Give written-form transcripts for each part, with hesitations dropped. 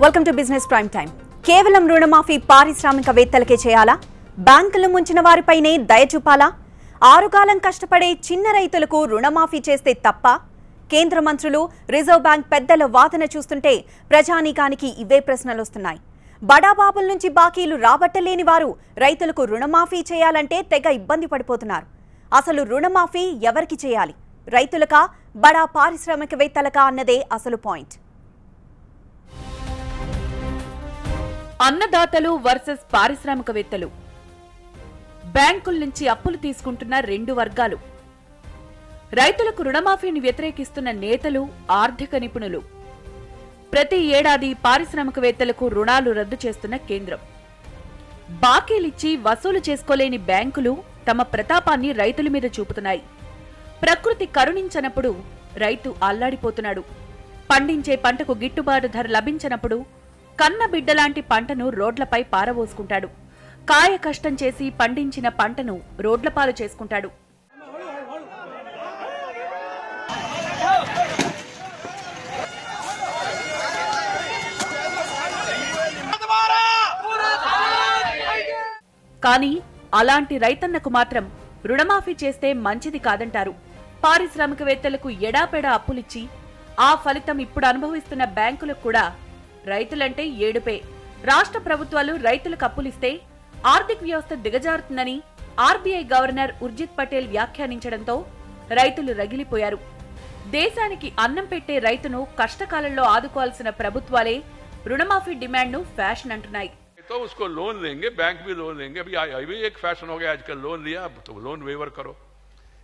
Welcome to business prime time. కేవలం రుణమాఫీ పారిశ్రామికవేత్తలకే చేయాలా? బ్యాంకులు ముంచిన వారిపైనే దయ చూపాలా? ఆరుగాలం కష్టపడే చిన్న రైతులకు రుణమాఫీ చేస్తే తప్ప? కేంద్ర మంత్రులు, రిజర్వ్ బ్యాంక్ పెద్దల వాదన చూస్తుంటే ప్రజానీకానికి ఇవే ప్రశ్నలు వస్తున్నాయి. బడాబాబుల నుంచి బాకీలు రాబట్టలేని వారు రైతులకు రుణమాఫీ చేయాలంటే తెగ ఇబ్బంది పడిపోతున్నారు. అసలు రుణమాఫీ ఎవరికి చేయాలి? రైతులకా, బడా పారిశ్రామికవేత్తలకా అన్నదే అసలు పాయింట్. అన్నదాతలు వర్సెస్ పారిశ్రామికవేత్తలు. బ్యాంకుల నుంచి అప్పులు తీసుకుంటున్న రెండు వర్గాలు. రైతులకు రుణమాఫీని వ్యతిరేకిస్తున్న నేతలు, ఆర్థిక నిపుణులు. ప్రతి ఏడాది పారిశ్రామికవేత్తలకు రుణాలు రద్దు చేస్తున్న కేంద్రం. బాకీలిచ్చి వసూలు చేసుకోలేని బ్యాంకులు తమ ప్రతాపాన్ని రైతుల మీద చూపుతున్నాయి. ప్రకృతి కరుణించనప్పుడు రైతు అల్లాడిపోతున్నాడు. పండించే పంటకు గిట్టుబాటు ధర లభించనప్పుడు కన్న బిడ్డలాంటి పంటను రోడ్లపై పారబోసుకుంటాడు. కాయ కష్టం చేసి పండించిన పంటను రోడ్లపాలు చేసుకుంటాడు. కానీ అలాంటి రైతన్నకు మాత్రం రుణమాఫీ చేస్తే మంచిది కాదంటారు. పారిశ్రామికవేత్తలకు ఎడాపెడా అప్పులిచ్చి ఆ ఫలితం ఇప్పుడు అనుభవిస్తున్న బ్యాంకులకు కూడా రైతులంటే ఏడుపే. రాష్ట్ర ప్రభుత్వాలు రైతులకు అప్పులిస్తే ఆర్థిక వ్యవస్థ దిగజారుతుందని ఆర్బీఐ గవర్నర్ ఉర్జిత్ పటేల్ వ్యాఖ్యానించడంతో రైతులు రగిలిపోయారు. దేశానికి అన్నం పెట్టే రైతును కష్టకాలంలో ఆదుకోవాల్సిన ప్రభుత్వాలే రుణమాఫీ డిమాండ్ను ఫ్యాషన్ అంటున్నాయి. तो उसको लोन लेंगे, बैंक भी लोन लेंगे. अभी एक फैशन हो गया आजकल, लोन लिया तो लोन वेवर करो.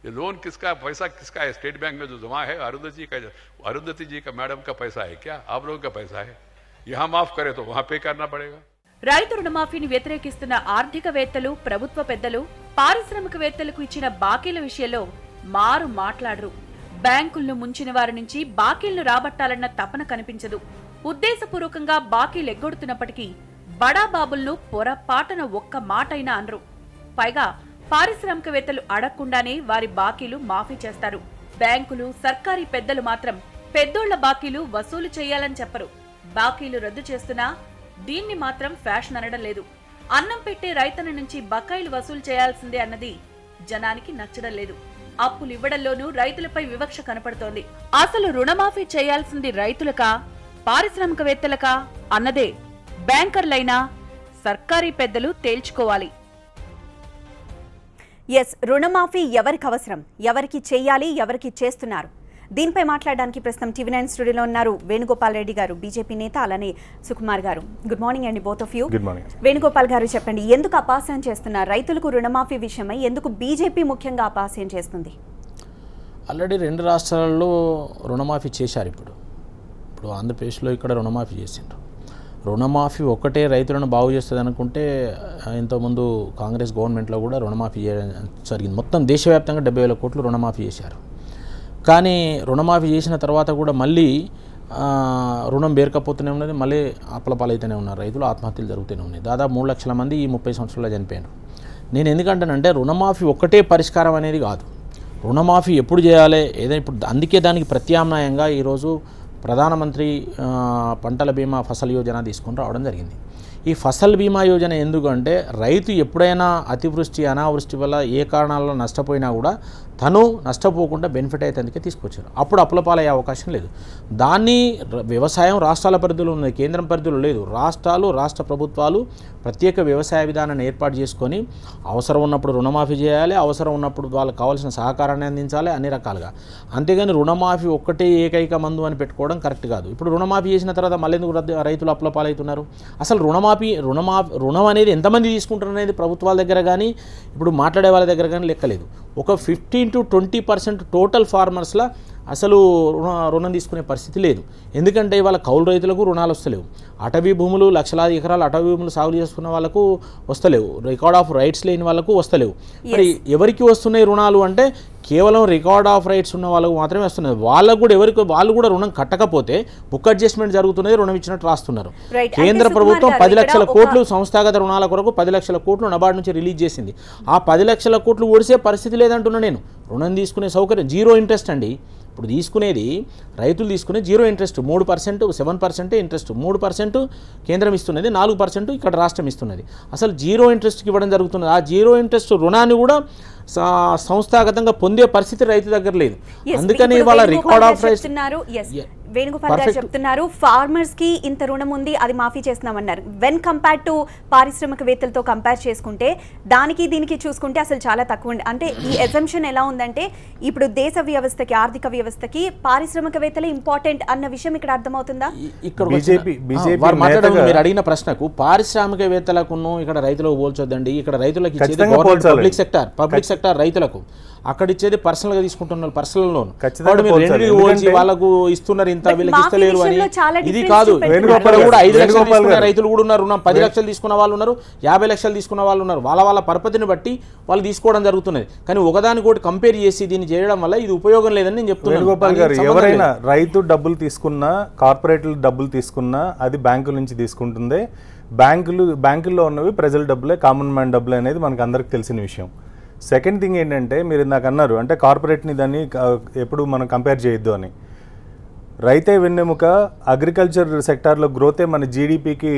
ये लोन किसका पैसा, किसका है? स्टेट बैंक में जो जमा है अरुंधति जी का मैडम का पैसा है क्या? आप लोगों का पैसा है. यहाँ माफ करे तो वहां पे करना पड़ेगा. రైతు రుణమాఫీని వ్యతిరేకిస్తున్న ఆర్థికవేత్తలు, ప్రభుత్వ పెద్దలు పారిశ్రామికవేత్తలకు ఇచ్చిన బాకీల విషయంలో మారు మాట్లాడరు. బ్యాంకులను ముంచిన వారి నుంచి బాకీలను రాబట్టాలన్న తపన కనిపించదు. ఉద్దేశపూర్వకంగా బాకీలు ఎగ్గొడుతున్నప్పటికీ బడాబాబులను పొరపాటున ఒక్క మాటైనా అనరు. పైగా పారిశ్రామికవేత్తలు అడగకుండానే వారి బాకీలు మాఫీ చేస్తారు. బ్యాంకులు, సర్కారీ పెద్దలు మాత్రం పెద్దోళ్ల బాకీలు వసూలు చేయాలని చెప్పరు. బాకీలు రద్దు చేస్తున్నా దీన్ని మాత్రం ఫ్యాషన్ అనడం లేదు. అన్నం పెట్టే రైతన్న నుంచి బకాయిలు వసూలు చేయాల్సిందే అన్నది జనానికి నచ్చడం లేదు. అప్పులు ఇవ్వడంలోనూ రైతులపై వివక్ష కనపడుతోంది. అసలు రుణమాఫీ చేయాల్సింది రైతులకా, పారిశ్రామికవేత్తలకా అన్నదే బ్యాంకర్లైనా సర్కారీ పెద్దలు తేల్చుకోవాలి. రుణమాఫీ ఎవరికి అవసరం, ఎవరికి చేయాలి, ఎవరికి చేస్తున్నారు? దీనిపై మాట్లాడడానికి ప్రస్తుతం టీవీ9 స్టూడియోలో ఉన్నారు వేణుగోపాల్ రెడ్డి గారు, బీజేపీ నేత, అలానే సుకుమార్ గారు. గుడ్ మార్నింగ్ అండి, both of you. Good morning. Venugopal గారు చెప్పండి, ఎందుకు అపహాస్యం చేస్తున్నారు? రైతులకు రుణమాఫీ విషయమై ఎందుకు బీజేపీ ముఖ్యంగా అపహాస్యం చేస్తుంది? ఆల్రెడీ రెండు రాష్ట్రాలలో రుణమాఫీ చేశారు. ఇప్పుడు ఆంధ్రప్రదేశ్లో ఇక్కడ రుణమాఫీ చేసిండ్రు. రుణమాఫీ ఒక్కటే రైతులను బాగు చేస్తుంది అనుకుంటే ఇంతకుముందు కాంగ్రెస్ గవర్నమెంట్లో కూడా రుణమాఫీ చేయడం జరిగింది. మొత్తం దేశవ్యాప్తంగా 70,000 కోట్లు రుణమాఫీ చేశారు. కానీ రుణమాఫీ చేసిన తర్వాత కూడా మళ్ళీ రుణం బేరకపోతూనే ఉన్నది, మళ్ళీ అప్పులపాలైతేనే ఉన్నారు రైతులు, ఆత్మహత్యలు జరుగుతూనే ఉన్నాయి. దాదాపు 3 లక్షల మంది ఈ 30 సంవత్సరాల్లో చనిపోయారు. నేను ఎందుకంటానంటే రుణమాఫీ ఒక్కటే పరిష్కారం అనేది కాదు. రుణమాఫీ ఎప్పుడు చేయాలి ఏదైనా ఇప్పుడు అందుకే దానికి ప్రత్యామ్నాయంగా ఈరోజు ప్రధానమంత్రి పంటల బీమా ఫసల్ యోజన తీసుకుని రావడం జరిగింది. ఈ ఫసల్ బీమా యోజన ఎందుకంటే రైతు ఎప్పుడైనా అతివృష్టి, అనావృష్టి వల్ల ఏ కారణాలలో నష్టపోయినా కూడా తను నష్టపోకుండా బెనిఫిట్ అయితే అందుకే తీసుకొచ్చారు. అప్పుడు అప్పులపాలయ్యే అవకాశం లేదు. దాన్ని వ్యవసాయం రాష్ట్రాల పరిధిలో ఉన్నది, కేంద్రం పరిధిలో లేదు. రాష్ట్రాలు, రాష్ట్ర ప్రభుత్వాలు ప్రత్యేక వ్యవసాయ విధానాన్ని ఏర్పాటు చేసుకొని అవసరం ఉన్నప్పుడు రుణమాఫీ చేయాలి, అవసరం ఉన్నప్పుడు వాళ్ళకి కావాల్సిన సహకారాన్ని అందించాలి, అన్ని రకాలుగా. అంతేగాని రుణమాఫీ ఒక్కటే ఏకైక మందు అని పెట్టుకోవడం కరెక్ట్ కాదు. ఇప్పుడు రుణమాఫీ చేసిన తర్వాత మళ్ళీ ఎందుకు రైతులు అప్పులపాలవుతున్నారు? అసలు రుణం అనేది ఎంతమంది తీసుకుంటారు అనేది ప్రభుత్వాల దగ్గర కానీ ఇప్పుడు మాట్లాడే వాళ్ళ దగ్గర కానీ లెక్కలేదు. ఒక 15 to 20% టోటల్ ఫార్మర్స్లో అసలు రుణం తీసుకునే పరిస్థితి లేదు. ఎందుకంటే ఇవాళ కౌలు రైతులకు రుణాలు వస్తలేవు. అటవీ భూములు, లక్షలాది ఎకరాలు అటవీ భూములు సాగు చేసుకున్న వాళ్ళకు వస్తలేవు. రికార్డ్ ఆఫ్ రైట్స్ లేని వాళ్ళకు వస్తలేవు. మరి ఎవరికి వస్తున్నాయి రుణాలు అంటే కేవలం రికార్డ్ ఆఫ్ రైట్స్ ఉన్న వాళ్ళకు మాత్రమే వస్తున్నది. వాళ్ళకు కూడా వాళ్ళు కూడా రుణం కట్టకపోతే బుక్ అడ్జస్ట్మెంట్ జరుగుతున్నది, రుణం ఇచ్చినట్టు రాస్తున్నారు. కేంద్ర ప్రభుత్వం 10 లక్షల కోట్లు సంస్థాగత రుణాల కొరకు 10 లక్షల కోట్లు నబార్డు నుంచి రిలీజ్ చేసింది. ఆ 10 లక్షల కోట్లు ఓడిసే పరిస్థితి లేదంటున్నా నేను. రుణం తీసుకునే సౌకర్యం 0 ఇంట్రెస్ట్ అండి. ఇప్పుడు తీసుకునేది రైతులు తీసుకునే 0 ఇంట్రెస్ట్ 3%, 7% ఇంట్రెస్ట్, 3% కేంద్రం ఇస్తున్నది, 4% ఇక్కడ రాష్ట్రం ఇస్తున్నది. అసలు 0 ఇంట్రెస్ట్కి ఇవ్వడం జరుగుతున్నది. ఆ 0 ఇంట్రెస్ట్ రుణాన్ని కూడా సంస్థాగతంగా పొందే పరిస్థితి రైతు దగ్గర లేదు. అందుకని వాళ్ళ రికార్డ్ ఆఫ్ రైస్ వేణుగోపాల్ గారు చెప్తున్నారు ఫార్మర్స్ కి ఇంత రుణం ఉంది అది మాఫీ చేస్తున్నామన్నారు. వెన్ కంపేర్ టు పారిశ్రామికవేత్తలతో కంపేర్ చేసుకుంటే దానికి దీనికి చూసుకుంటే అసలు చాలా తక్కువ ఉంది. అంటే ఈ ఎజంప్షన్ ఎలా ఉందంటే ఇప్పుడు దేశ వ్యవస్థకి ఆర్థిక వ్యవస్థకి పారిశ్రామికవేత్తలే ఇంపార్టెంట్ అన్న విషయం ఇక్కడ అర్థమవుతుందా? ఇక్కడ మీరు అడిగిన ప్రశ్నకు పారిశ్రామికవేత్తలకు ఇక్కడ రైతులకు పోల్చొద్దండి. ఇక్కడ రైతులకు ఇచ్చేది పబ్లిక్ సెక్టార్ రైతులకు, అక్కడ ఇచ్చేది పర్సనల్ గా తీసుకుంటున్నారు, పర్సనల్ లోన్ వాళ్ళకు ఇస్తున్నారు ఇంత, వీళ్ళకి ఇస్తలేరు అని. ఇది కాదు, కూడా 5 లక్షలు తీసుకున్న రైతులు కూడా ఉన్నారు, 10 లక్షలు తీసుకున్న వాళ్ళు ఉన్నారు, 50 లక్షలు తీసుకున్న వాళ్ళు ఉన్నారు. వాళ్ళ పరపతిని బట్టి వాళ్ళు తీసుకోవడం జరుగుతున్నది. కానీ ఒకదానికోటి కంపేర్ చేసి దీన్ని చేయడం వల్ల ఇది ఉపయోగం లేదని నేను చెప్తున్నాను. వేణుగోపాల్ గారు, ఎవరైనా రైతు డబ్బులు తీసుకున్నా, కార్పొరేట్లు డబ్బులు తీసుకున్నా అది బ్యాంకుల నుంచి తీసుకుంటుంది. బ్యాంకుల్లో ఉన్నవి ప్రజల డబ్బులే, కామన్ మ్యాన్ డబ్బులు అనేది మనకు అందరికి తెలిసిన విషయం. సెకండ్ థింగ్ ఏంటంటే, మీరు ఇందాక అన్నారు అంటే కార్పొరేట్ని దాన్ని ఎప్పుడు మనం కంపేర్ చేయొద్దు అని. రైతే వెన్నెముక, అగ్రికల్చర్ సెక్టార్లో గ్రోతే మన జీడిపికి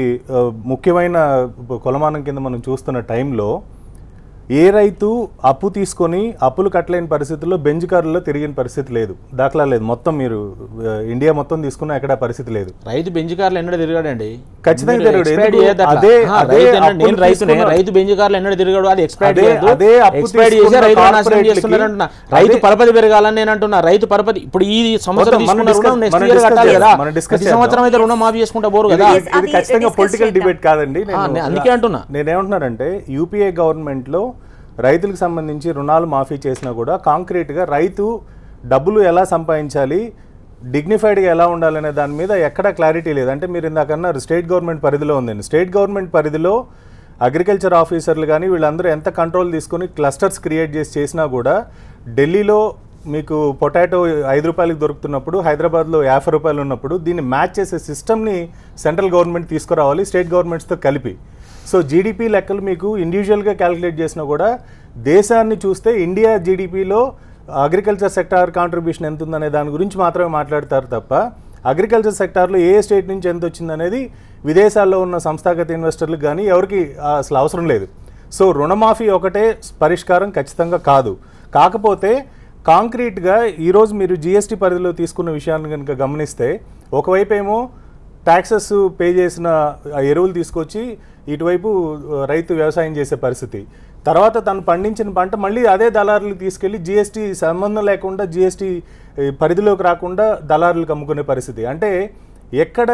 ముఖ్యమైన కొలమానం కింద మనం చూస్తున్న టైంలో ఏ రైతు అప్పు తీసుకొని అప్పులు కట్టలేని పరిస్థితుల్లో బెంచ్ కారులో తిరిగిన పరిస్థితి లేదు, దాఖలా లేదు. మొత్తం మీరు ఇండియా మొత్తం తీసుకున్న ఎక్కడ పరిస్థితి లేదు. రైతు బెంచ్ కార్లు ఎన్నడూ తిరగాడండి, ఖచ్చితంగా రైతు బెంచ్ కార్లు ఎన్నడూ తిరగాడు. అది రైతు పరపతి పెరగాలని నేను అంటున్నా. రైతు పరపతి ఇప్పుడు ఈ సంవత్సరం నెక్స్ట్ ఇయర్ కట్టాలి కదా, ప్రతి సంవత్సరం అయితే రుణం మాఫీ చేసుకుంటా పోరు కదా. ఇది ఖచ్చితంగా పొలిటికల్ డిబేట్ కాదండి. అందుకే అంటున్నా, నేనేమంటున్నానంటే యూపీఏ గవర్నమెంట్ లో రైతులకు సంబంధించి రుణాలు మాఫీ చేసినా కూడా కాంక్రీట్గా రైతు డబ్బులు ఎలా సంపాదించాలి, డిగ్నిఫైడ్గా ఎలా ఉండాలనే దాని మీద ఎక్కడా క్లారిటీ లేదు. అంటే మీరు ఇందాకన్నారు స్టేట్ గవర్నమెంట్ పరిధిలో ఉందండి. స్టేట్ గవర్నమెంట్ పరిధిలో అగ్రికల్చర్ ఆఫీసర్లు కానీ వీళ్ళందరూ ఎంత కంట్రోల్ తీసుకొని క్లస్టర్స్ క్రియేట్ చేసినా కూడా ఢిల్లీలో మీకు పొటాటో 5 రూపాయలకి దొరుకుతున్నప్పుడు హైదరాబాద్లో 50 రూపాయలు ఉన్నప్పుడు దీన్ని మ్యాచ్ చేసే సిస్టమ్ని సెంట్రల్ గవర్నమెంట్ తీసుకురావాలి స్టేట్ గవర్నమెంట్స్తో కలిపి. సో జీడిపి లెక్కలు మీకు ఇండివిజువల్గా క్యాలిక్యులేట్ చేసినా కూడా దేశాన్ని చూస్తే ఇండియా జీడిపిలో అగ్రికల్చర్ సెక్టార్ కాంట్రిబ్యూషన్ ఎంత ఉందనే దాని గురించి మాత్రమే మాట్లాడతారు తప్ప అగ్రికల్చర్ సెక్టార్లో ఏ స్టేట్ నుంచి ఎంత వచ్చిందనేది విదేశాల్లో ఉన్న సంస్థాగత ఇన్వెస్టర్లకు కానీ ఎవరికి అసలు అవసరం లేదు. సో రుణమాఫీ ఒకటే పరిష్కారం ఖచ్చితంగా కాదు. కాకపోతే కాంక్రీట్గా ఈరోజు మీరు జిఎస్టీ పరిధిలో తీసుకున్న విషయాన్ని కనుక గమనిస్తే ఒకవైపు ఏమో ట్యాక్సెస్ పే చేసిన ఎరువులు తీసుకొచ్చి ఇటువైపు రైతు వ్యవసాయం చేసే పరిస్థితి, తర్వాత తను పండించిన పంట మళ్ళీ అదే దళారులకు తీసుకెళ్ళి జిఎస్టీ సంబంధం లేకుండా జిఎస్టీ పరిధిలోకి రాకుండా దళారులకు అమ్ముకునే పరిస్థితి. అంటే ఎక్కడ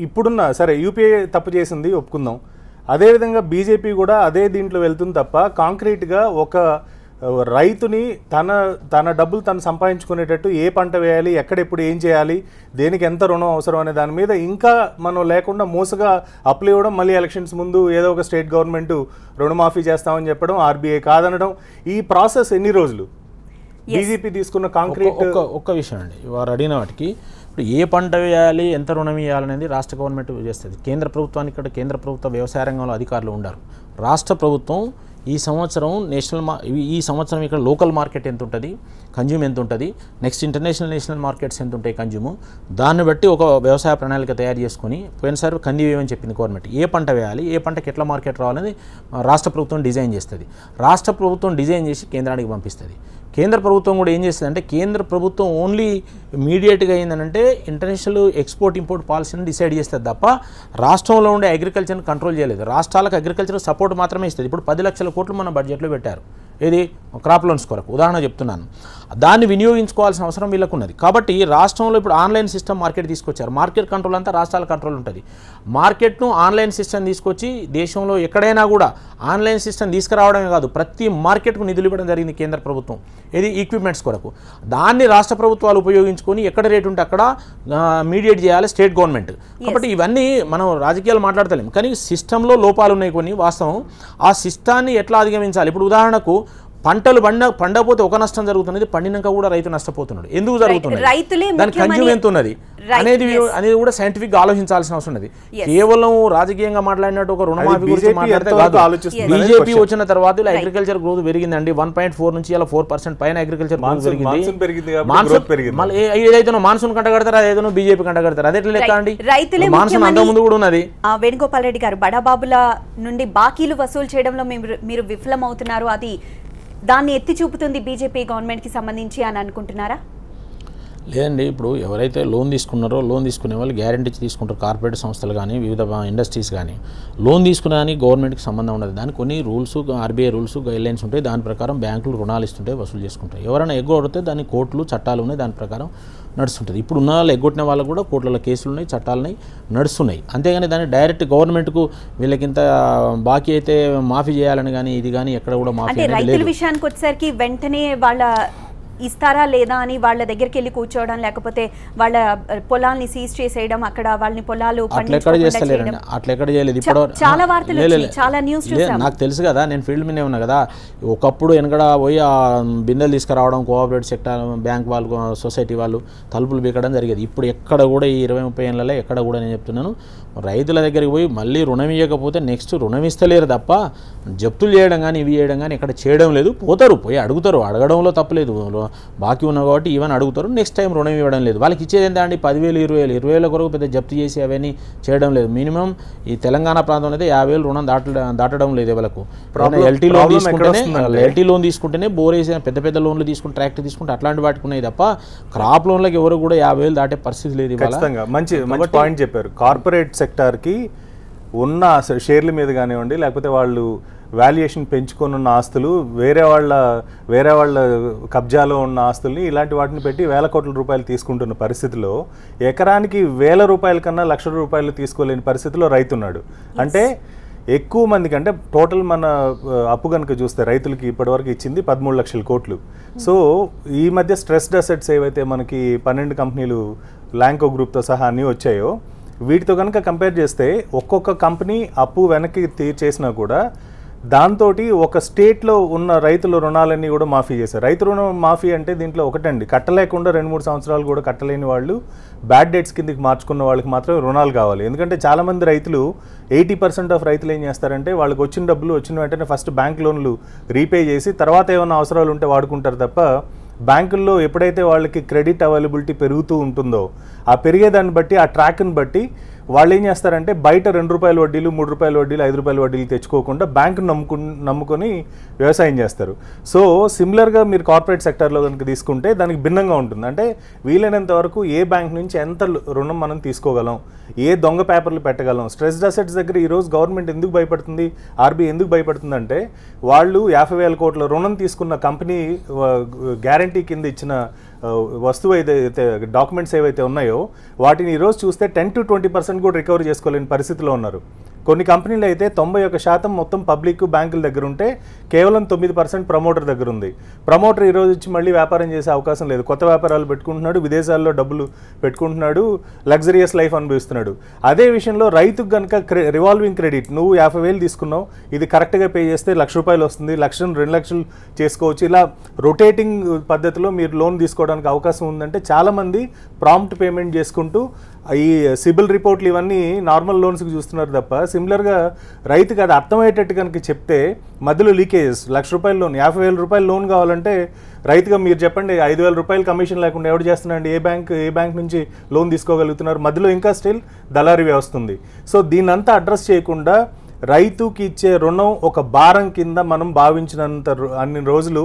ఇప్పుడున్న సరే యూపీఏ తప్పు చేసింది ఒప్పుకుందాం, అదేవిధంగా బీజేపీ కూడా అదే దీంట్లో వెళ్తుంది తప్ప కాంక్రీట్గా ఒక రైతుని తన డబ్బులు తను సంపాదించుకునేటట్టు ఏ పంట వేయాలి, ఎక్కడెప్పుడు ఏం చేయాలి, దేనికి ఎంత రుణం అవసరం అనే దాని మీద ఇంకా మనం లేకుండా మోసగా అప్లై ఇవ్వడం, మళ్ళీ ఎలక్షన్స్ ముందు ఏదో ఒక స్టేట్ గవర్నమెంట్ రుణమాఫీ చేస్తామని చెప్పడం, ఆర్బీఐ కాదనడం, ఈ ప్రాసెస్ ఎన్ని రోజులు బీజేపీ తీసుకున్న కాంక్రీట్. ఒక్క విషయం అండి, వారు అడిగిన వాటికి ఇప్పుడు ఏ పంట వేయాలి, ఎంత రుణం ఇవ్వాలనేది రాష్ట్ర గవర్నమెంట్ చేస్తుంది. కేంద్ర ప్రభుత్వానికి ఇక్కడ కేంద్ర ప్రభుత్వ వ్యవసాయ రంగంలో అధికారులు ఉండరు. రాష్ట్ర ప్రభుత్వం ఈ సంవత్సరం ఇక్కడ లోకల్ మార్కెట్ ఎంత ఉంటుంది, కన్జ్యూమ్ ఎంత ఉంటుంది, నెక్స్ట్ నేషనల్ మార్కెట్స్ ఎంత ఉంటాయి కన్జ్యూమ్, దాన్ని బట్టి ఒక వ్యవసాయ ప్రణాళిక తయారు చేసుకొని పోయినసారి కంది వేయమని చెప్పింది గవర్నమెంట్. ఏ పంట వేయాలి, ఏ పంటకి ఎట్లా మార్కెట్ రావాలని రాష్ట్ర ప్రభుత్వం డిజైన్ చేస్తుంది. రాష్ట్ర ప్రభుత్వం డిజైన్ చేసి కేంద్రానికి పంపిస్తుంది. కేంద్ర ప్రభుత్వం కూడా ఏం చేస్తుంది అంటే కేంద్ర ప్రభుత్వం ఓన్లీ ఇమీడియట్గా ఏంటంటే ఇంటర్నేషనల్ ఎక్స్పోర్ట్ ఇంపోర్ట్ పాలసీని డిసైడ్ చేస్తుంది తప్ప రాష్ట్రంలో ఉండే అగ్రికల్చర్ని కంట్రోల్ చేయలేదు. రాష్ట్రాలకు అగ్రికల్చర్ సపోర్ట్ మాత్రమే ఇస్తుంది. ఇప్పుడు 10 లక్షల కోట్లు మన బడ్జెట్లో పెట్టారు, ఏది క్రాప్ లోన్స్ కొరకు ఉదాహరణ చెప్తున్నాను. దాన్ని వినియోగించుకోవాల్సిన అవసరం వీళ్ళకు ఉన్నది. కాబట్టి రాష్ట్రంలో ఇప్పుడు ఆన్లైన్ సిస్టమ్ మార్కెట్ తీసుకొచ్చారు. మార్కెట్ కంట్రోల్ అంతా రాష్ట్రాల కంట్రోల్ ఉంటుంది. మార్కెట్ను ఆన్లైన్ సిస్టమ్ తీసుకొచ్చి దేశంలో ఎక్కడైనా కూడా ఆన్లైన్ సిస్టమ్ తీసుకురావడమే కాదు ప్రతి మార్కెట్కు నిధులు ఇవ్వడం జరిగింది కేంద్ర ప్రభుత్వం, ఇది ఈక్విప్మెంట్స్ కొరకు. దాన్ని రాష్ట్ర ప్రభుత్వాలు ఉపయోగించుకొని ఎక్కడ రేటు ఉంటే అక్కడ మీడియేట్ చేయాలి స్టేట్ గవర్నమెంట్. కాబట్టి ఇవన్నీ మనం రాజకీయాలు మాట్లాడతలేం, కానీ సిస్టంలో లోపాలు ఉన్నాయి కొన్ని వాస్తవం. ఆ సిస్టాన్ని ఎట్లా అధిగమించాలి? ఇప్పుడు ఉదాహరణకు పంటలు పండకపోతే ఒక నష్టం జరుగుతున్నది, పండినాక కూడా రైతు నష్టపోతున్నాడు. ఎందుకు జరుగుతున్నది, దాని కంజ్యూమ్ ఎంత ఉన్నది అనేది కూడా సైంటిఫిక్ గా ఆలోచించాల్సిన అవసరం ఉన్నది. కేవలం రాజకీయంగా మాట్లాడినట్టు ఒక రుణమాఫీ గురించి మాట్లాడితే కాదు. బీజేపీ వచ్చిన తర్వాత ఇలా అగ్రికల్చర్ గ్రోత్ పెరిగిందండి. 1.4 నుంచి ఇలా 4% పైన అగ్రికల్చర్ గ్రోత్ పెరిగింది. మళ్ళీ ఏదైతే మాన్సూన్ కంట కడతారు, అదేదో బీజేపీ కంట కడతారు, అదే లెక్క అండి. మాన్సూన్ అంత ముందు కూడా ఉన్నది. వేణుగోపాల్ రెడ్డి గారు, బడాబాబుల నుండి బాకీలు వసూలు చేయడంలో మీరు విఫలమవుతున్నారు, అది దాన్ని ఎత్తి చూపుతుంది బీజేపీ గవర్నమెంట్ కి సంబంధించి అని అనుకుంటున్నారా? లేదండి, ఇప్పుడు ఎవరైతే లోన్ తీసుకున్నారో లోన్ తీసుకునే వాళ్ళు గ్యారెంటీ తీసుకుంటారు. కార్పొరేట్ సంస్థలు కానీ వివిధ ఇండస్ట్రీస్ కానీ లోన్ తీసుకునే దానికి గవర్నమెంట్కి సంబంధం ఉండదు. దానికి కొన్ని రూల్స్, ఆర్బీఐ రూల్స్, గైడ్లైన్స్ ఉంటాయి. దాని ప్రకారం బ్యాంకులు రుణాలు ఇస్తుంటాయి, వసూలు చేసుకుంటాయి. ఎవరైనా ఎగ్గొడితే దాని కోర్టులు, చట్టాలు ఉన్నాయి, దాని ప్రకారం నడుస్తుంటుంది. ఇప్పుడు ఉన్న వాళ్ళు ఎగ్గొట్టిన వాళ్ళకు కూడా కోర్టుల కేసులు ఉన్నాయి, చట్టాలున్నాయి, నడుస్తున్నాయి. అంతేగాని దాన్ని డైరెక్ట్ గవర్నమెంట్కు వీళ్ళకింత బాకీ అయితే మాఫీ చేయాలని కానీ ఇది కానీ ఎక్కడ కూడా మాఫీ అంటే రైతుల విషయానికి వచ్చేసరికి వెంటనే వాళ్ళ ఇస్తారా లేదా అని వాళ్ళ దగ్గరికి వెళ్ళి కూర్చోవడం, లేకపోతే వాళ్ళ పొలాల్ని సీజ్ చేసేయడం, అక్కడ వాళ్ళని పొలాలు అట్లా ఎక్కడ చేయలేదు. ఇప్పుడు చాలా వార్తలు, చాలా న్యూస్ చూసాం. నాకు తెలుసు కదా, నేను ఫీల్డ్ మీదే ఉన్నా కదా. ఒకప్పుడు వెనకడ పోయి ఆ బిందెలు తీసుకురావడం, కోఆపరేటివ్ సెక్టర్ బ్యాంక్ వాళ్ళు, సొసైటీ వాళ్ళు తలుపులు బీకడం జరిగేది. ఇప్పుడు ఎక్కడ కూడా ఈ 20-30 ఏళ్ళలో ఎక్కడ కూడా నేను చెప్తున్నాను, రైతుల దగ్గరికి పోయి మళ్ళీ రుణం ఇవ్వకపోతే నెక్స్ట్ రుణం ఇస్తలేరు తప్ప జప్తులు చేయడం కానీ ఇవి చేయడం కానీ ఎక్కడ చేయడం లేదు. పోతారు, పోయి అడుగుతారు, అడగడంలో తప్పలేదు. బాకీ ఉన్నా కాబట్టి ఈవెన్ అడుగుతారు, నెక్స్ట్ టైం రుణం ఇవ్వడం లేదు. వాళ్ళకి ఇచ్చేది ఎంత అండి, 10,000, 20,000 కొరకు పెద్ద జప్తు చేసి అవన్నీ చేయడం లేదు. మినిమం ఈ తెలంగాణ ప్రాంతంలో అయితే 50,000 రుణం దాటడం లేదు. ఎవరికి ఎల్టీ లోన్ తీసుకుంటేనే బోర్ వేసిన పెద్ద లోన్లు తీసుకుంటే, ట్రాక్టర్ తీసుకుంటే అట్లాంటి వాటికి ఉన్నాయి తప్ప క్రాప్ లోన్లకు ఎవరు కూడా 50,000 దాటే పరిస్థితి లేదు. మంచి పాయింట్ చెప్పారు. కార్పొరేట్ సెక్టార్కి ఉన్న షేర్ల మీద కానివ్వండి, లేకపోతే వాళ్ళు వాల్యుయేషన్ పెంచుకొని ఉన్న ఆస్తులు, వేరే వాళ్ళ కబ్జాలో ఉన్న ఆస్తుల్ని ఇలాంటి వాటిని పెట్టి వేల కోట్ల రూపాయలు తీసుకుంటున్న పరిస్థితిలో ఎకరానికి 1,000 రూపాయల కన్నా 1,00,000 రూపాయలు తీసుకోలేని పరిస్థితిలో రైతున్నాడు. అంటే ఎక్కువ మందికి, అంటే టోటల్ మన అప్పు కనుక చూస్తే రైతులకి ఇప్పటివరకు ఇచ్చింది 13 లక్షల కోట్లు. సో ఈ మధ్య స్ట్రెస్డ్ అసెట్స్ ఏవైతే మనకి 12 కంపెనీలు ల్యాంకో గ్రూప్తో సహా అన్నీ వచ్చాయో, వీటితో కనుక కంపేర్ చేస్తే ఒక్కొక్క కంపెనీ అప్పు వెనక్కి తీర్చేసినా కూడా దాంతో ఒక స్టేట్లో ఉన్న రైతుల రుణాలన్నీ కూడా మాఫీ చేశారు. రైతు రుణం మాఫీ అంటే దీంట్లో ఒకటండి, కట్టలేకుండా 2-3 సంవత్సరాలు కూడా కట్టలేని వాళ్ళు, బ్యాడ్ డెట్స్ కిందకి మార్చుకున్న వాళ్ళకి మాత్రమే రుణాలు కావాలి. ఎందుకంటే చాలామంది రైతులు, 80% ఆఫ్ రైతులు ఏం చేస్తారంటే వాళ్ళకి వచ్చిన డబ్బులు వచ్చిన వెంటనే ఫస్ట్ బ్యాంక్ లోన్లు రీపే చేసి తర్వాత ఏమైనా అవసరాలు ఉంటే వాడుకుంటారు తప్ప, బ్యాంకుల్లో ఎప్పుడైతే వాళ్ళకి క్రెడిట్ అవైలబిలిటీ పెరుగుతూ ఉంటుందో ఆ పెరిగేదాన్ని బట్టి, ఆ ట్రాక్ని బట్టి వాళ్ళు ఏం చేస్తారంటే బయట 2 రూపాయల వడ్డీలు, 3 రూపాయల వడ్డీలు, 5 రూపాయల వడ్డీలు తెచ్చుకోకుండా బ్యాంకు నమ్ముకొని వ్యవసాయం చేస్తారు. సో సిమిలర్గా మీరు కార్పొరేట్ సెక్టర్లో కనుక తీసుకుంటే దానికి భిన్నంగా ఉంటుంది. అంటే వీలైనంత వరకు ఏ బ్యాంక్ నుంచి ఎంత రుణం మనం తీసుకోగలం, ఏ దొంగ పేపర్లు పెట్టగలం. స్ట్రెస్డ్ అసెట్స్ దగ్గర ఈరోజు గవర్నమెంట్ ఎందుకు భయపడుతుంది, ఆర్బీఐ ఎందుకు భయపడుతుంది అంటే, వాళ్ళు 50,000 కోట్ల రుణం తీసుకున్న కంపెనీ గ్యారంటీ కింద ఇచ్చిన వస్తువు ఏదైతే, డాక్యుమెంట్స్ ఏవైతే ఉన్నాయో వాటిని ఈరోజు చూస్తే 10 to 20% కూడా రికవర్ చేసుకోలేని పరిస్థితిలో ఉన్నారు. కొన్ని కంపెనీలు అయితే 91% మొత్తం పబ్లిక్ బ్యాంకుల దగ్గర ఉంటే కేవలం 9% ప్రమోటర్ దగ్గర ఉంది. ప్రమోటర్ ఈరోజు వచ్చి మళ్ళీ వ్యాపారం చేసే అవకాశం లేదు, కొత్త వ్యాపారాలు పెట్టుకుంటున్నాడు, విదేశాల్లో డబ్బులు పెట్టుకుంటున్నాడు, లగ్జరియస్ లైఫ్ అనుభవిస్తున్నాడు. అదే విషయంలో రైతుకు కనుక రివాల్వింగ్ క్రెడిట్, నువ్వు 50,000 తీసుకున్నావు, ఇది కరెక్ట్గా పే చేస్తే 1,00,000 రూపాయలు వస్తుంది, 1,00,000, 2,00,000 చేసుకోవచ్చు. ఇలా రొటేటింగ్ పద్ధతిలో మీరు లోన్ తీసుకోవడానికి అవకాశం ఉందంటే చాలామంది ప్రాంప్ట్ పేమెంట్ చేసుకుంటూ ఈ సిబిల్ రిపోర్ట్లు ఇవన్నీ నార్మల్ లోన్స్కి చూస్తున్నారు తప్ప, సిమిలర్గా రైతుకి అది అర్థమయ్యేటట్టు కనుక చెప్తే మధ్యలో లీకేజెస్. 1,00,000 రూపాయల లోన్, 50,000 రూపాయల లోన్ కావాలంటే రైతుగా మీరు చెప్పండి, 5,000 రూపాయలు కమిషన్ లేకుండా ఎవరు చేస్తున్నారండి? ఏ బ్యాంక్ నుంచి లోన్ తీసుకోగలుగుతున్నారు? మధ్యలో ఇంకా స్టిల్ దళారీ వ్యవస్థ ఉంది. సో దీన్నంతా అడ్రస్ చేయకుండా రైతుకి ఇచ్చే రుణం ఒక భారం కింద మనం భావించినంత అన్ని రోజులు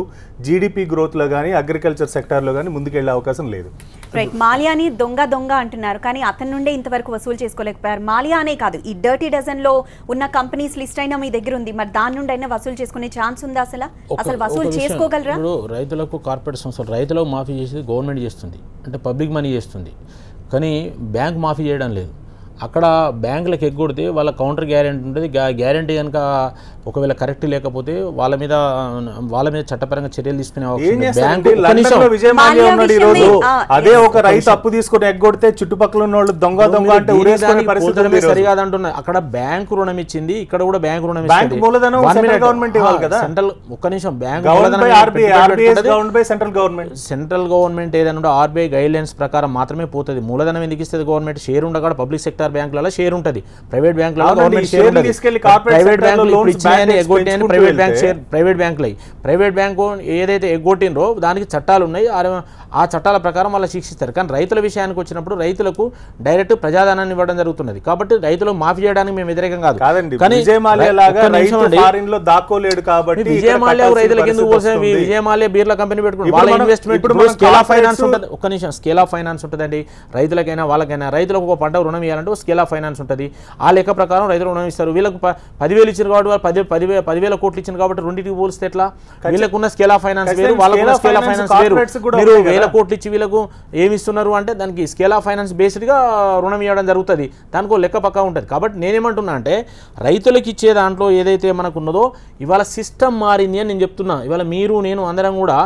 జీడిపి గ్రోత్లో కానీ అగ్రికల్చర్ సెక్టార్లో కానీ ముందుకెళ్లే అవకాశం లేదు. రైట్, మాల్యాని దొంగ అంటున్నారు, కానీ అతని నుండే ఇంతవరకు వసూలు చేసుకోలేకపోయారు. మాల్యా అనే కాదు, ఈ డర్టీ డజన్లో ఉన్న కంపెనీస్ లిస్ట్ అయినా మీ దగ్గర ఉంది, మరి దాని నుండి అయినా వసూలు చేసుకునే ఛాన్స్ ఉందా? అసలు వసూలు చేసుకోగలరా? ఇప్పుడు రైతులకు కార్పొరేట్ సంస్థలు, రైతులకు మాఫీ చేసేది గవర్నమెంట్ చేస్తుంది, అంటే పబ్లిక్ మనీ చేస్తుంది, కానీ బ్యాంక్ మాఫీ చేయడం లేదు. అక్కడ బ్యాంకులకు ఎగ్గొడితే వాళ్ళ కౌంటర్ గ్యారెంటీ ఉంటుంది. గ్యారెంటీ కనుక ఒకవేళ కరెక్ట్ లేకపోతే వాళ్ళ మీద చట్టపరంగా చర్యలు తీసుకునే అదే ఒక రైతు అప్పు తీసుకుని ఎగ్గొడితే చుట్టుపక్కల ఉన్న వాళ్ళు దొంగ అంటే సరికాదంటున్నారు. అక్కడ బ్యాంకు రుణం ఇచ్చింది, ఇక్కడ కూడా బ్యాంకు రుణం ఇచ్చింది. సెంట్రల్ ఒక్క నిమిషం సెంట్రల్ గవర్నమెంట్ ఏదైనా ఆర్బీఐ గైడ్ లైన్స్ ప్రకారం మాత్రమే పోతుంది. మూలధనం ఎందుకు ఇస్తుంది గవర్నమెంట్? షేర్ ఉండగా పబ్లిక్ సెక్టర్ బ్యాంకులలో షేర్ ఉంటుంది, ప్రైవేట్ బ్యాంకులలో గవర్నమెంట్ షేర్ ఉంటుంది. ప్రైవేట్ బ్యాంకులు ప్రైవేట్ బ్యాంకు ఏదైతే ఎగ్గొట్టినరో దానికి చట్టాలు ఉన్నాయి, ఆ చట్టాల ప్రకారం వాళ్ళు శిక్షిస్తారు. కానీ రైతుల విషయానికి వచ్చినప్పుడు రైతులకు డైరెక్ట్ ప్రజాధనాన్ని ఇవ్వడం జరుగుతున్నది. కాబట్టి రైతులు మాఫీ చేయడానికి మేము వ్యతిరేకం కాదు. కానీ విజయ మాల్యా రైతులకు ఎందుకు పోసారు? విజయ మాల్యా బీర్ల కంపెనీ పెట్టుకుని వాళ్ళ ఇన్వెస్ట్మెంట్ స్కేల్ ఆఫ్ ఫైనాన్స్ ఉంటుంది. ఒక్క నిమిషం, స్కేల్ ఆఫ్ ఫైనాన్స్ ఉంటుందండి రైతులకైనా వాళ్ళకైనా. రైతులకు ఒక పంట రుణం ఇవ్వాలంటే స్కేల్ ఆఫ్ ఫైనాన్స్ ఉంటుంది. ఆ లెక్క ప్రకారం రైతులు రుణం ఇస్తారు. వీళ్ళకు 10,000 ఇచ్చారు కాబట్టి వాళ్ళు 10,000 కోట్లు ఇచ్చారు కాబట్టి రెండింటికి పోలిస్తే ఎట్లా? వీళ్ళకున్న స్కేల్ ఆఫ్ ఫైనాన్స్ వేరు, వాళ్ళకున్న స్కేల్ ఆఫ్ ఫైనాన్స్ వేరు. మీరు 1,000 కోట్లు ఇచ్చి వీళ్ళకు ఏమి ఇస్తున్నారు అంటే దానికి స్కేల్ ఆఫ్ ఫైనాన్స్ బేస్డ్గా రుణం ఇవ్వడం జరుగుతుంది. దానికి ఒక లెక్క పక్కా ఉంటుంది. కాబట్టి నేనేమంటున్నా అంటే రైతులకు ఇచ్చే దాంట్లో ఏదైతే మనకు ఉన్నదో ఇవాళ సిస్టమ్ మారింది అని నేను చెప్తున్నా. ఇవాళ మీరు నేను అందరం కూడా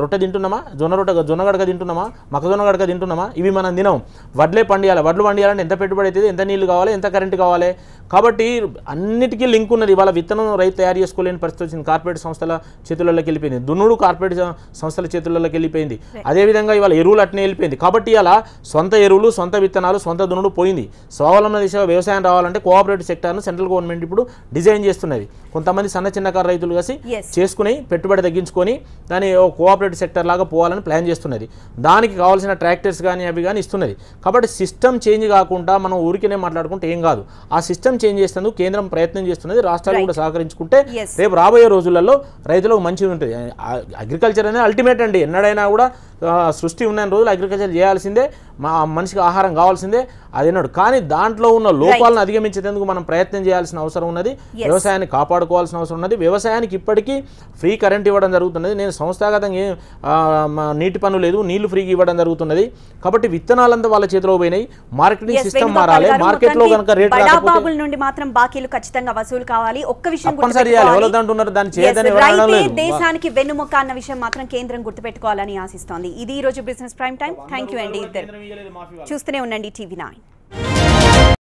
రొట్టె తింటున్నామా, జొన్న గడక తింటున్నామా, మొక్కజొన్న గడక తింటున్నామా? ఇవి మనం తినం. వడ్లు పండియాలంటే ఎంత పెట్టుబడి అవుతుంది, ఎంత నీళ్లు కావాలి, ఎంత కరెంటు కావాలి? కాబట్టి అన్నిటికీ లింక్ ఉన్నది. ఇవాళ విత్తనం రైతు తయారు చేసుకోలేని పరిస్థితి వచ్చింది. కార్పొరేట్ సంస్థల చేతుల్లోకి వెళ్ళిపోయింది. దున్నుడు కార్పొరేట్ సంస్థల చేతుల్లోకి వెళ్ళిపోయింది. అదేవిధంగా ఇవాళ ఎరువులు అట్నే వెళ్ళిపోయింది. కాబట్టి ఇలా సొంత ఎరువులు, సొంత విత్తనాలు, సొంత దున్నుడు పోయింది. స్వావలంబన దిశగా వ్యవసాయం రావాలంటే కోఆపరేటివ్ సెక్టార్ను సెంట్రల్ గవర్నమెంట్ ఇప్పుడు డిజైన్ చేస్తున్నది. కొంతమంది చిన్నకారు రైతులు కలిసి చేసుకుని పెట్టుబడి తగ్గించుకొని దాని కోఆపరేటివ్ సెక్టర్ లాగా పోవాలని ప్లాన్ చేస్తున్నది. దానికి కావాల్సిన ట్రాక్టర్స్ కానీ అవి కానీ ఇస్తున్నది. కాబట్టి సిస్టమ్ చేంజ్ కాకుండా మనం ఊరికేనే మాట్లాడుకుంటే ఏం కాదు. ఆ సిస్టమ్ చేంజ్ చేసేందుకు కేంద్రం ప్రయత్నం చేస్తున్నది. రాష్ట్రాలు కూడా సహకరించుకుంటే రేపు రాబోయే రోజులలో రైతులకు మంచిగా ఉంటుంది. అగ్రికల్చర్ అనేది అల్టిమేట్ అండి. ఎన్నడైనా కూడా సృష్టి ఉన్న రోజులు అగ్రికల్చర్ చేయాల్సిందే, మనిషికి ఆహారం కావాల్సిందే, అది అన్నాడు. కానీ దాంట్లో ఉన్న లోపాలను అధిగమించేందుకు మనం ప్రయత్నం చేయాల్సిన అవసరం ఉన్నది. వ్యవసాయాన్ని కాపాడుకోవాల్సిన అవసరం ఉన్నది. వ్యవసాయానికి ఇప్పటికీ ఫ్రీ కరెంట్ ఇవ్వడం జరుగుతున్నది. నేను సంస్థాగతంగా నీటి పన్ను లేదు, నీళ్లు ఫ్రీగా ఇవ్వడం జరుగుతున్నది. కాబట్టి విత్తనాలంతా వాళ్ళ చేతిలో పోయినాయి. మార్కెటింగ్ సిస్టమ్ మారాలి. మార్కెట్ లో కనుక రేట్ బడాబాబుల నుండి మాత్రం బాకీలు ఖచ్చితంగా వసూలు కావాలి. ఒక్క విషయం ఎవరంటున్నారు దాన్ని చేయదని దేశానికి వెన్నుముక్క అన్న విషయం మాత్రం కేంద్రం గుర్తుపెట్టుకోవాలని ఆశిస్తోంది. ఇది ఈ రోజు business prime time. Thank you అండి ఇద్దరు. చూస్తూనే ఉండండి TV9.